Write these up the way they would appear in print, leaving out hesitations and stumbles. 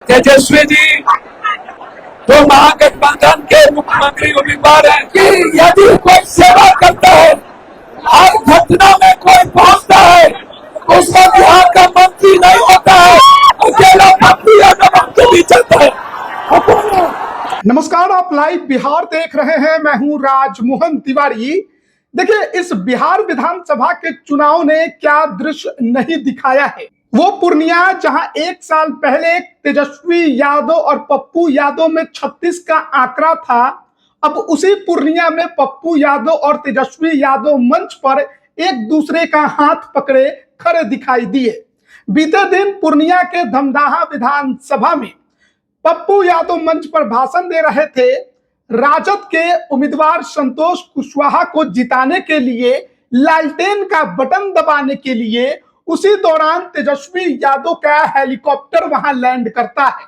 तेजस्वी जी जो महागठबंधन के मुख्यमंत्री उम्मीदवार हैं कि यदि कोई सेवा करता है, हर घटना में कोई पहुंचता है, उसको बिहार का मंत्री नहीं होता है, अकेला मंत्री तो भी चलता है। नमस्कार, आप लाइव बिहार देख रहे हैं। मैं हूं राजमोहन तिवारी। देखिए, इस बिहार विधानसभा के चुनाव ने क्या दृश्य नहीं दिखाया है। वो पूर्णिया जहां एक साल पहले तेजस्वी यादव और पप्पू यादव में 36 का आंकड़ा था, अब उसी पूर्णिया में पप्पू यादव और तेजस्वी यादव मंच पर एक दूसरे का हाथ पकड़े खड़े दिखाई दिए। बीते दिन पूर्णिया के धमदाहा विधानसभा में पप्पू यादव मंच पर भाषण दे रहे थे। राजद के उम्मीदवार संतोष कुशवाहा को जिताने के लिए, लालटेन का बटन दबाने के लिए उसी दौरान तेजस्वी यादव का हेलीकॉप्टर वहां लैंड करता है।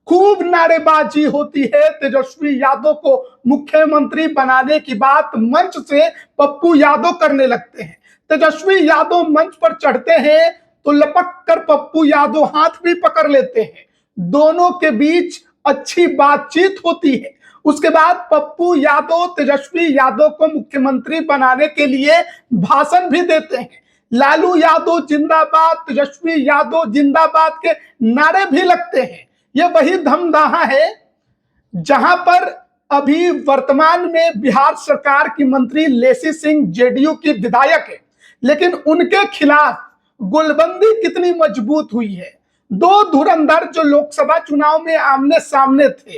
खूब नारेबाजी होती है। तेजस्वी यादव को मुख्यमंत्री बनाने की बात मंच से पप्पू यादव करने लगते हैं। तेजस्वी यादव मंच पर चढ़ते हैं तो लपक कर पप्पू यादव हाथ भी पकड़ लेते हैं। दोनों के बीच अच्छी बातचीत होती है। उसके बाद पप्पू यादव तेजस्वी यादव को मुख्यमंत्री बनाने के लिए भाषण भी देते हैं। लालू यादव जिंदाबाद, तेजस्वी यादव जिंदाबाद के नारे भी लगते हैं। यह वही धमदाहा है जहां पर अभी वर्तमान में बिहार सरकार की मंत्री लेसी सिंह जेडीयू की विधायक है, लेकिन उनके खिलाफ गोलबंदी कितनी मजबूत हुई है। दो धुरंधर जो लोकसभा चुनाव में आमने सामने थे,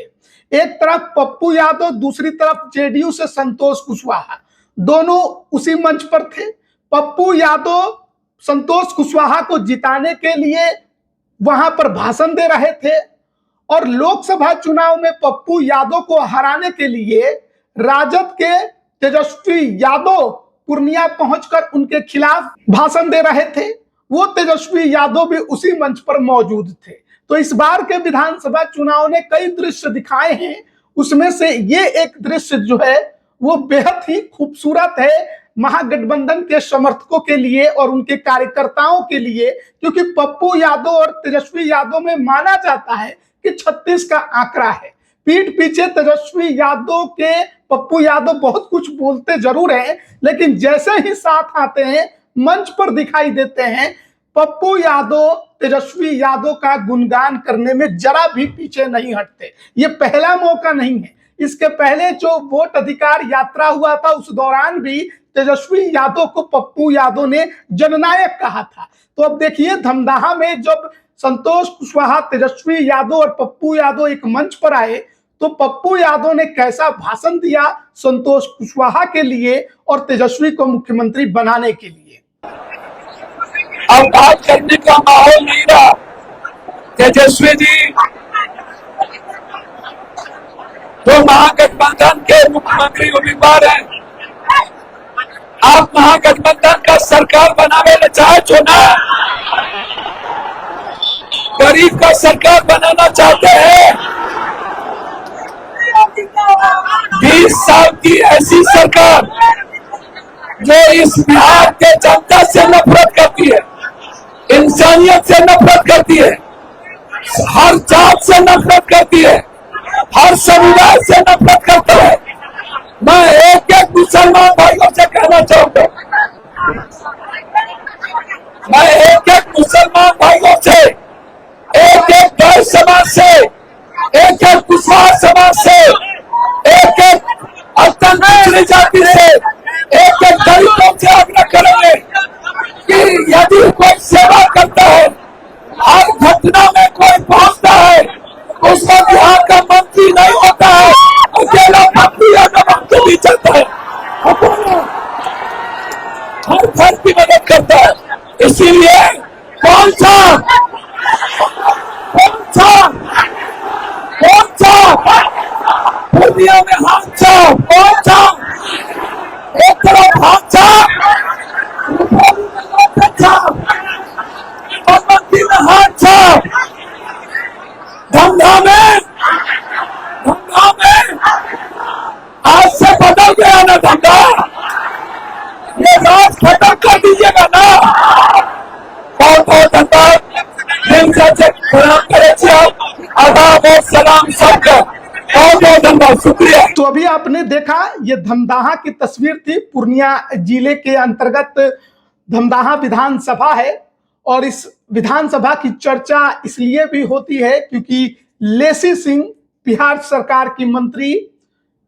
एक तरफ पप्पू यादव, दूसरी तरफ जेडीयू से संतोष कुशवाहा, दोनों उसी मंच पर थे। पप्पू यादव संतोष कुशवाहा को जिताने के लिए वहां पर भाषण दे रहे थे और लोकसभा चुनाव में पप्पू यादव को हराने के लिए राजद के तेजस्वी यादव पूर्णिया पहुंचकर उनके खिलाफ भाषण दे रहे थे। वो तेजस्वी यादव भी उसी मंच पर मौजूद थे। तो इस बार के विधानसभा चुनाव ने कई दृश्य दिखाए हैं। उसमें से ये एक दृश्य जो है वो बेहद ही खूबसूरत है महागठबंधन के समर्थकों के लिए और उनके कार्यकर्ताओं के लिए, क्योंकि पप्पू यादव और तेजस्वी यादव में माना जाता है कि 36 का आंकड़ा है। पीठ पीछे तेजस्वी यादव के पप्पू यादव बहुत कुछ बोलते जरूर हैं, लेकिन जैसे ही साथ आते हैं, मंच पर दिखाई देते हैं, पप्पू यादव तेजस्वी यादव का गुणगान करने में जरा भी पीछे नहीं हटते। ये पहला मौका नहीं है। इसके पहले जो वोट अधिकार यात्रा हुआ था, उस दौरान भी तेजस्वी यादव को पप्पू यादव ने जननायक कहा था। तो अब देखिए, धमदाहा में जब संतोष कुशवाहा, तेजस्वी यादव और पप्पू यादव एक मंच पर आए तो पप्पू यादव ने कैसा भाषण दिया संतोष कुशवाहा के लिए और तेजस्वी को मुख्यमंत्री बनाने के लिए। अब बात करने का माहौल नहीं रहा। तेजस्वी जी जो महागठबंधन के मुख्यमंत्री उम्मीदवार हैं, आप महागठबंधन का सरकार बनाने में चाहे चुना, गरीब का सरकार बनाना चाहते हैं। 20 साल की ऐसी सरकार जो इस बिहार के जनता से नफरत करती है, इंसानियत से नफरत करती है, हर जात से नफरत करती है, हर समुदाय से नफरत करता है। मैं एक एक मुसलमान भाइयों से कहना चाहूंगा, मैं एक एक मुसलमान भाइयों से, एक एक दलित समाज से, एक एक कुशवाहा समाज से, एक एक अत्यंत जाति से, एक एक दलितों से आग्रह करेंगे कि यदि कोई सेवा करता है, हर घटना में कोई पहुंचता है, उसको बिहार का मंत्री नहीं होता है, अकेला मंत्री तो भी चलता है। हर घर की मदद करता है। इसीलिए कौन सा पूर्णिया में हादसा, कौन सा एक तरफ हादसा, मंत्री में हादसा, धमधा में आज से बदल गया ना धमधा। ये राज खत्म कर दीजिएगा ना। बहुत बहुत धन्यवाद। प्रणाम करे आदाब और सलाम सबका बहुत बहुत धन्यवाद, शुक्रिया। तो अभी आपने देखा ये धमदाहा की तस्वीर थी। पूर्णिया जिले के अंतर्गत धमदाहा विधानसभा है और इस विधानसभा की चर्चा इसलिए भी होती है क्योंकि लेसी सिंह बिहार सरकार की मंत्री,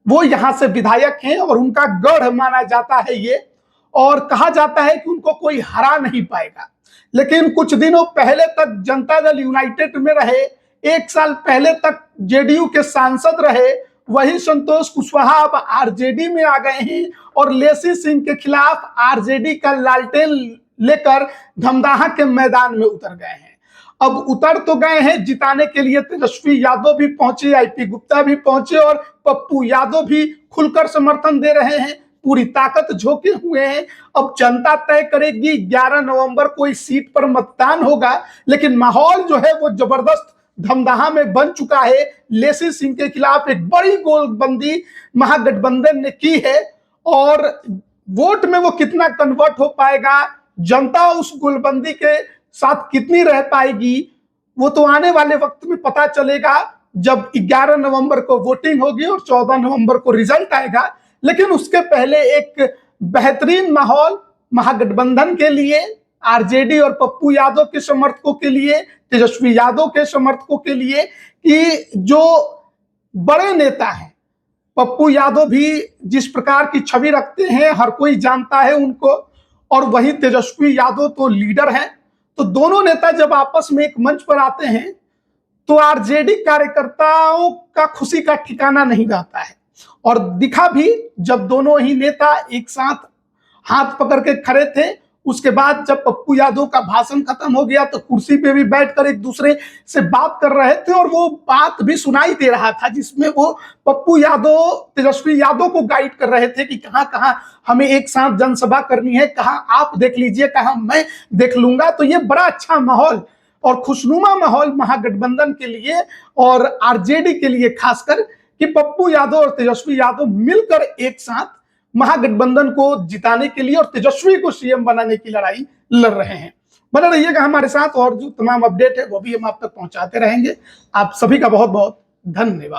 वो यहां से विधायक हैं और उनका गढ़ माना जाता है ये, और कहा जाता है कि उनको कोई हरा नहीं पाएगा। लेकिन कुछ दिनों पहले तक जनता दल यूनाइटेड में रहे, एक साल पहले तक जेडीयू के सांसद रहे, वही संतोष कुशवाहा अब आरजेडी में आ गए हैं और लेसी सिंह के खिलाफ आरजेडी का लालटेन लेकर धमदाहा के मैदान में उतर गए हैं। अब उतर तो गए हैं, जिताने के लिए तेजस्वी यादव भी पहुंचे, आईपी गुप्ता भी पहुंचे और पप्पू यादव भी खुलकर समर्थन दे रहे हैं, पूरी ताकत झोंके हुए हैं। अब जनता तय करेगी, 11 नवंबर को इस सीट पर मतदान होगा, लेकिन माहौल जो है वो जबरदस्त धमदाहा में बन चुका है। लेसी सिंह के खिलाफ एक बड़ी गोलबंदी महागठबंधन ने की है और वोट में वो कितना कन्वर्ट हो पाएगा, जनता उस गोलबंदी के साथ कितनी रह पाएगी, वो तो आने वाले वक्त में पता चलेगा जब 11 नवंबर को वोटिंग होगी और 14 नवंबर को रिजल्ट आएगा। लेकिन उसके पहले एक बेहतरीन माहौल महागठबंधन के लिए, आरजेडी और पप्पू यादव के समर्थकों के लिए, तेजस्वी यादव के समर्थकों के लिए, कि जो बड़े नेता हैं, पप्पू यादव भी जिस प्रकार की छवि रखते हैं हर कोई जानता है उनको, और वही तेजस्वी यादव तो लीडर हैं। तो दोनों नेता जब आपस में एक मंच पर आते हैं तो आरजेडी कार्यकर्ताओं का खुशी का ठिकाना नहीं रहता है। और दिखा भी जब दोनों ही नेता एक साथ हाथ पकड़ के खड़े थे, उसके बाद जब पप्पू यादव का भाषण खत्म हो गया तो कुर्सी पे भी बैठकर एक दूसरे से बात कर रहे थे और वो बात भी सुनाई दे रहा था जिसमें वो पप्पू यादव तेजस्वी यादव को गाइड कर रहे थे कि कहां कहां हमें एक साथ जनसभा करनी है, कहां आप देख लीजिए, कहां मैं देख लूंगा। तो ये बड़ा अच्छा माहौल और खुशनुमा माहौल महागठबंधन के लिए और आरजेडी के लिए, खासकर कि पप्पू यादव और तेजस्वी यादव मिलकर एक साथ महागठबंधन को जिताने के लिए और तेजस्वी को सीएम बनाने की लड़ाई लड़ रहे हैं। बने रहिएगा हमारे साथ और जो तमाम अपडेट है वो भी हम आप तक पहुंचाते रहेंगे। आप सभी का बहुत बहुत धन्यवाद।